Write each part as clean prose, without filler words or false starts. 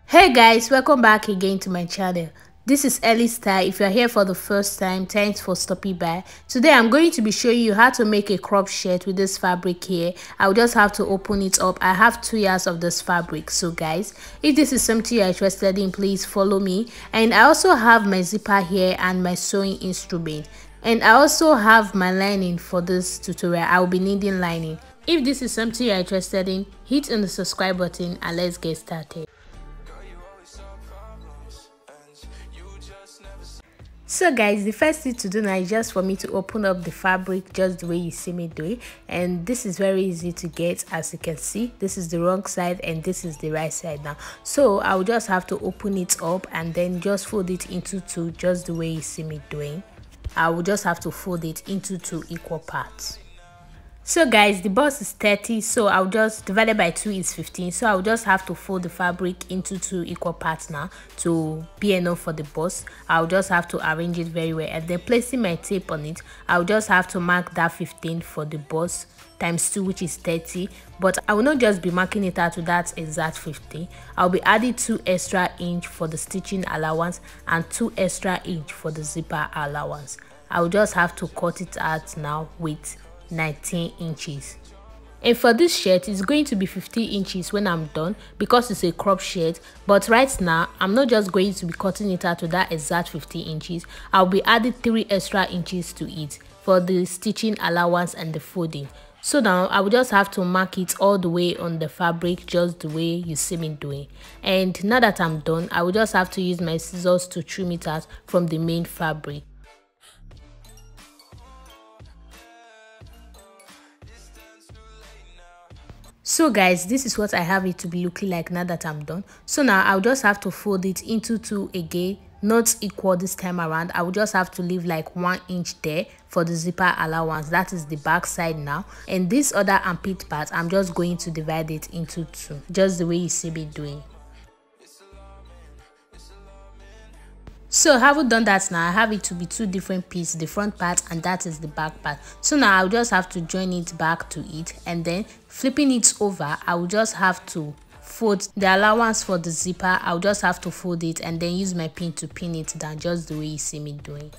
Hey guys, welcome back again to my channel. This is Ellie Style. If you're here for the first time, thanks for stopping by. Today I'm going to be showing you how to make a crop shirt with this fabric here. I'll just have to open it up. I have 2 yards of this fabric. So guys, if this is something you're interested in, please follow me. And I also have my zipper here and my sewing instrument. And I also have my lining for this tutorial. I'll be needing lining. If this is something you're interested in, hit on the subscribe button and let's get started. So guys, the first thing to do now is just for me to open up the fabric just the way you see me do it, and this is very easy to get. As you can see, this is the wrong side and this is the right side now. So I'll just have to open it up and then just fold it into two just the way you see me doing. I will just have to fold it into 2 equal parts. So guys, the bust is 30, so I'll just divided by 2 is 15, so I'll just have to fold the fabric into 2 equal parts now to be enough for the bust. I'll just have to arrange it very well, and then placing my tape on it, I'll just have to mark that 15 for the bust times 2, which is 30. But I will not just be marking it out to that exact 50. I'll be adding 2 extra inch for the stitching allowance and 2 extra inch for the zipper allowance. I'll just have to cut it out now with 19 inches. And for this shirt, it's going to be 15 inches when I'm done because it's a crop shirt. But right now, I'm not just going to be cutting it out to that exact 15 inches. I'll be adding 3 extra inches to it for the stitching allowance and the folding. So now I will just have to mark it all the way on the fabric just the way you see me doing. And now that I'm done, I will just have to use my scissors to trim it out from the main fabric. So guys, this is what I have it to be looking like now that I'm done. So now I'll just have to fold it into 2 again, not equal this time around. I will just have to leave like 1 inch there for the zipper allowance. That is the back side now. And this other armpit part, I'm just going to divide it into 2, just the way you see me doing. So having done that now, I have it to be 2 different pieces, the front part and that is the back part. So now I'll just have to join it back to it, and then flipping it over, I will just have to fold the allowance for the zipper. I'll just have to fold it and then use my pin to pin it down just the way you see me doing.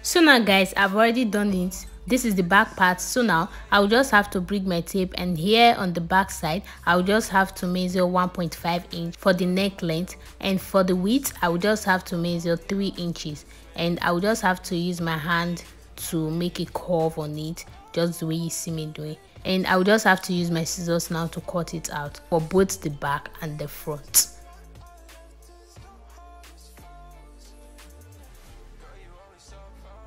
So now guys, I've already done it. This is the back part. So now I'll just have to bring my tape, and here on the back side I'll just have to measure 1.5 inch for the neck length, and for the width I will just have to measure 3 inches, and I will just have to use my hand to make a curve on it just the way you see me doing. And I will just have to use my scissors now to cut it out for both the back and the front.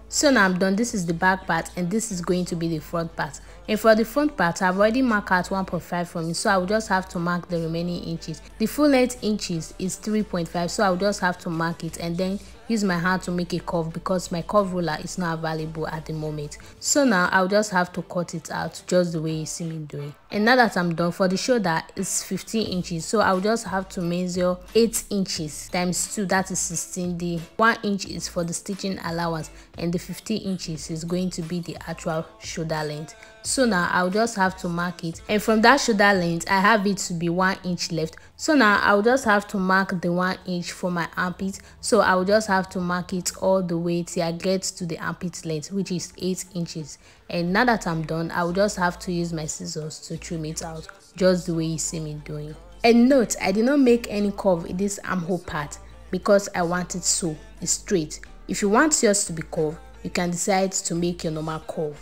So now I'm done. This is the back part and this is going to be the front part. And for the front part, I've already marked out 1.5 from it, so I will just have to mark the remaining inches. The full length inches is 3.5, so I will just have to mark it and then use my hand to make a curve because my curve ruler is not available at the moment. So now I'll just have to cut it out just the way you see me doing. And now that I'm done, for the shoulder it's 15 inches, so I'll just have to measure 8 inches times 2, that is 16. The 1 inch is for the stitching allowance and the 15 inches is going to be the actual shoulder length. So now I'll just have to mark it, and from that shoulder length I have it to be 1 inch left. So now I'll just have to mark the 1 inch for my armpit, so I'll just have to mark it all the way till I get to the armpit length, which is 8 inches. And now that I'm done, I'll just have to use my scissors to trim it out just the way you see me doing. And note, I did not make any curve in this armhole part because I want it so it's straight. If you want yours to be curved, you can decide to make your normal curve.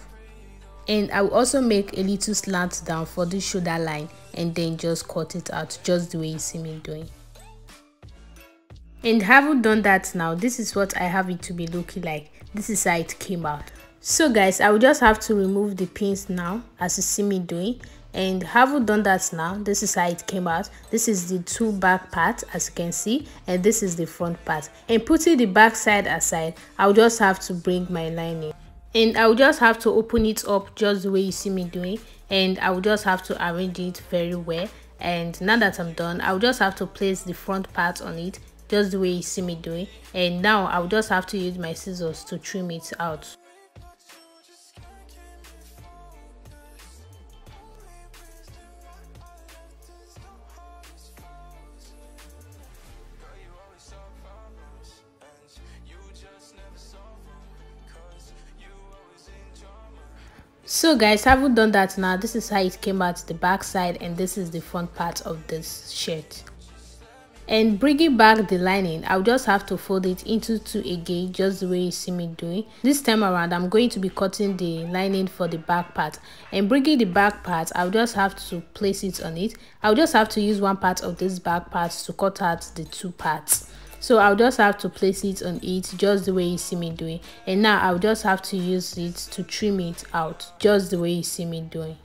And I will also make a little slant down for the shoulder line and then just cut it out just the way you see me doing. And having done that now, this is what I have it to be looking like. This is how it came out. So guys, I will just have to remove the pins now as you see me doing. And having done that now, this is how it came out. This is the 2 back parts as you can see, and this is the front part. And putting the back side aside, I'll just have to bring my lining. And I will just have to open it up just the way you see me doing, and I will just have to arrange it very well. And now that I'm done, I will just have to place the front part on it just the way you see me doing. And now I'll just have to use my scissors to trim it out. So guys, having done that now, this is how it came out the back side, and this is the front part of this shirt. And bringing back the lining, I'll just have to fold it into two again, just the way you see me doing. This time around, I'm going to be cutting the lining for the back part. And bringing the back part, I'll just have to place it on it. I'll just have to use one part of this back part to cut out the two parts. So I'll just have to place it on it just the way you see me doing. And now I'll just have to use it to trim it out just the way you see me doing.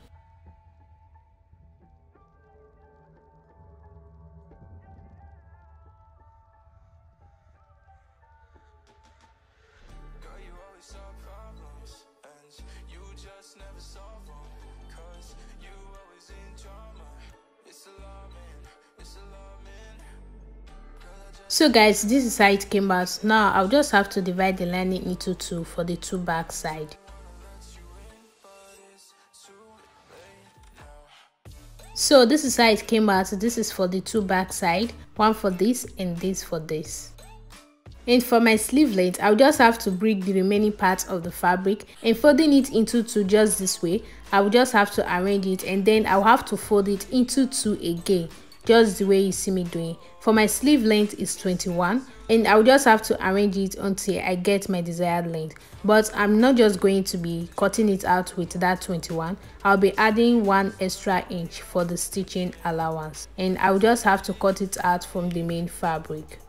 So guys, this is how it came out. Now I'll just have to divide the lining into two for the two back side. So this is how it came out. This is for the two back side, one for this and this for this. And for my sleeve length, I'll just have to break the remaining parts of the fabric and folding it into two just this way. I'll just have to arrange it, and then I'll have to fold it into two again, just the way you see me doing. For my sleeve length is 21, and I'll just have to arrange it until I get my desired length. But I'm not just going to be cutting it out with that 21. I'll be adding 1 extra inch for the stitching allowance, and I'll just have to cut it out from the main fabric.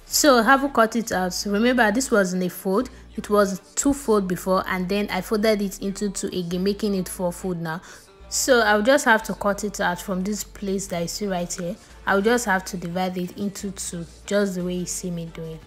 So having cut it out, remember this was in a fold, it was 2 fold before, and then I folded it into 2 again, making it 4 fold now. So I'll just have to cut it out from this place that you see right here. I'll just have to divide it into 2, just the way you see me doing.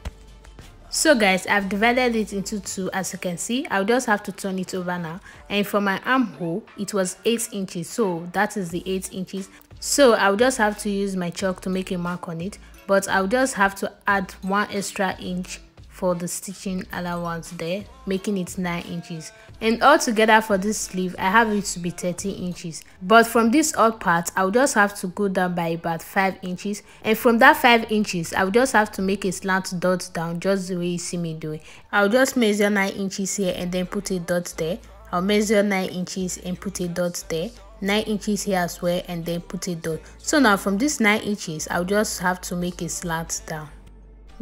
So guys, I've divided it into 2 as you can see. I'll just have to turn it over now, and for my armhole it was 8 inches, so that is the 8 inches. So I'll just have to use my chalk to make a mark on it, but I'll just have to add 1 extra inch for the stitching allowance there, making it 9 inches. And altogether for this sleeve, I have it to be 13 inches. But from this odd part, I'll just have to go down by about 5 inches. And from that 5 inches, I'll just have to make a slant dot down, just the way you see me doing. I'll just measure 9 inches here and then put a dot there. I'll measure 9 inches and put a dot there. 9 inches here as well, and then put a dot. So now from this 9 inches, I'll just have to make a slant down,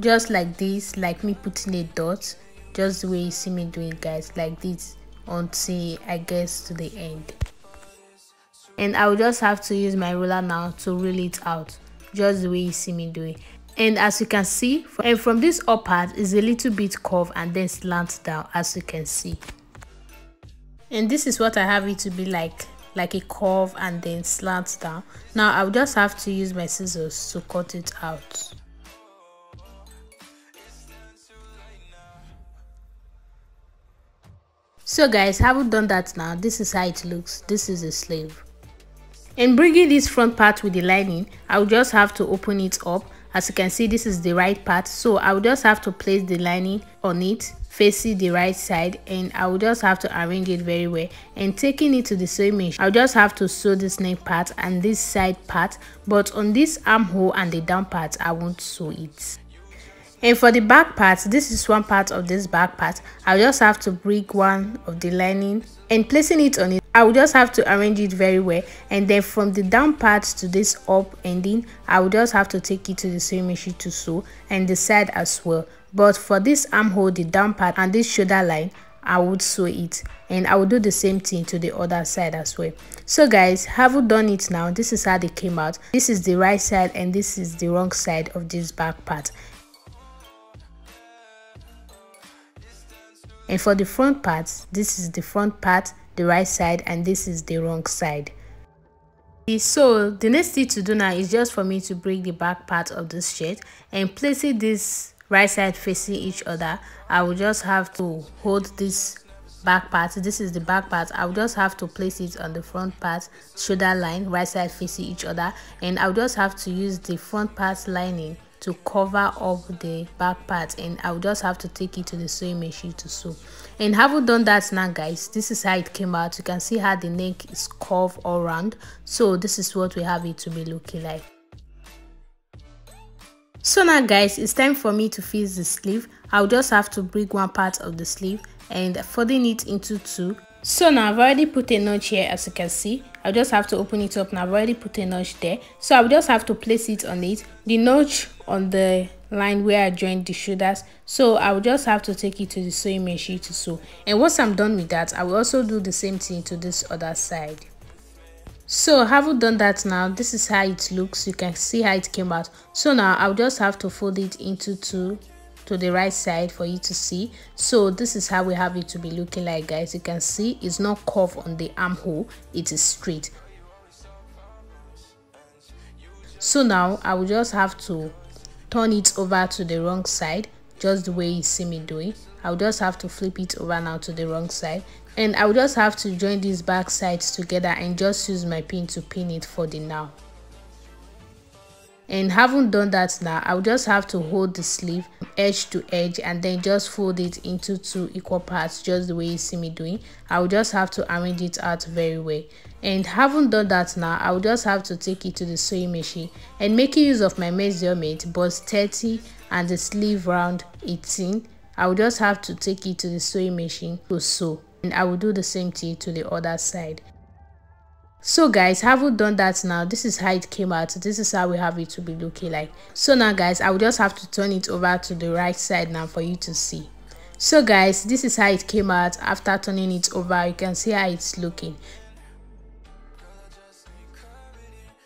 just like this, like me putting a dot, just the way you see me doing, guys, like this, until I get to the end. And I'll just have to use my ruler now to rule it out, just the way you see me doing. And as you can see, and from this up part is a little bit curved and then slant down, as you can see. And this is what I have it to be like a curve and then slant down. Now I'll just have to use my scissors to cut it out. So guys, having done that now, this is how it looks. This is the sleeve. And bringing this front part with the lining, I'll just have to open it up. As you can see, this is the right part, so I'll just have to place the lining on it facing the right side, and I'll just have to arrange it very well. And taking it to the sewing machine, I'll just have to sew this neck part and this side part, but on this armhole and the down part I won't sew it. And for the back part, this is one part of this back part. I'll just have to break one of the lining and placing it on it, I'll just have to arrange it very well. And then from the down part to this up ending, I'll just have to take it to the sewing machine to sew, and the side as well. But for this armhole, the down part and this shoulder line, I would sew it, and I will do the same thing to the other side as well. So guys, having done it now, this is how they came out. This is the right side and this is the wrong side of this back part. And for the front part, this is the front part, the right side, and this is the wrong side. So the next thing to do now is just for me to break the back part of this shirt, and placing this right side facing each other, I will just have to hold this back part. This is the back part. I'll just have to place it on the front part, shoulder line, right side facing each other, and I'll just have to use the front part lining to cover up the back part, and I'll just have to take it to the sewing machine to sew. And having done that now guys, this is how it came out. You can see how the neck is curved all around. So this is what we have it to be looking like. So now guys, it's time for me to fix the sleeve. I'll just have to break one part of the sleeve and folding it into two. So now I've already put a notch here, as you can see. I'll just have to open it up. Now I've already put a notch there, so I'll just have to place it on it, the notch on the line where I joined the shoulders. So I'll just have to take it to the sewing machine to sew. And once I'm done with that, I will also do the same thing to this other side. So having done that now, this is how it looks. You can see how it came out. So now I'll just have to fold it into two to the right side for you to see. So this is how we have it to be looking like guys. You can see it's not curved on the armhole, it is straight. So now I will just have to turn it over to the wrong side, just the way you see me doing. I'll just have to flip it over now to the wrong side, and I'll just have to join these back sides together and just use my pin to pin it for the now. And having done that now, I'll just have to hold the sleeve edge to edge and then just fold it into two equal parts, just the way you see me doing. I'll just have to arrange it out very well. And having done that now, I'll just have to take it to the sewing machine and making use of my measurement, bust 30 and the sleeve round 18. I'll just have to take it to the sewing machine to sew, and I will do the same thing to the other side. So guys, having done that now, this is how it came out. This is how we have it to be looking like. So now guys, I will just have to turn it over to the right side now for you to see. So guys, this is how it came out after turning it over. You can see how it's looking.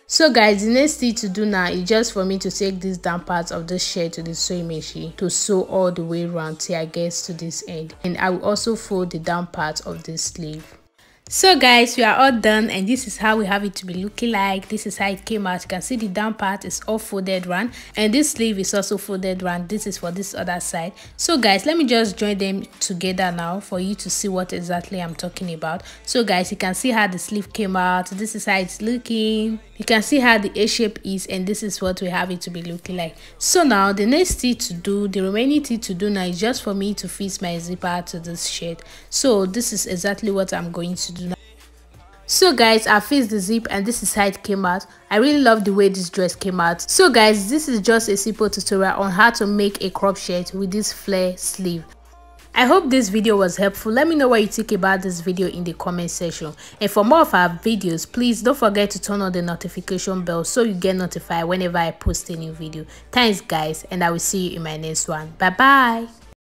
So guys, the next thing to do now is just for me to take this down part of the shirt to the sewing machine to sew all the way around till I get to this end, and I will also fold the down part of the sleeve. So guys, we are all done, and this is how we have it to be looking like. This is how it came out. You can see the down part is all folded round, and this sleeve is also folded round. This is for this other side. So guys, let me just join them together now for you to see what exactly I'm talking about. So guys, you can see how the sleeve came out. This is how it's looking. You can see how the A shape is, and this is what we have it to be looking like. So now the next thing to do, the remaining thing to do now is just for me to fix my zipper to this shirt. So this is exactly what I'm going to do now. So guys, I fixed the zip and this is how it came out. I really love the way this dress came out. So guys, this is just a simple tutorial on how to make a crop shirt with this flare sleeve. I hope this video was helpful. Let me know what you think about this video in the comment section. And for more of our videos, please don't forget to turn on the notification bell so you get notified whenever I post a new video. Thanks guys, and I will see you in my next one. Bye bye.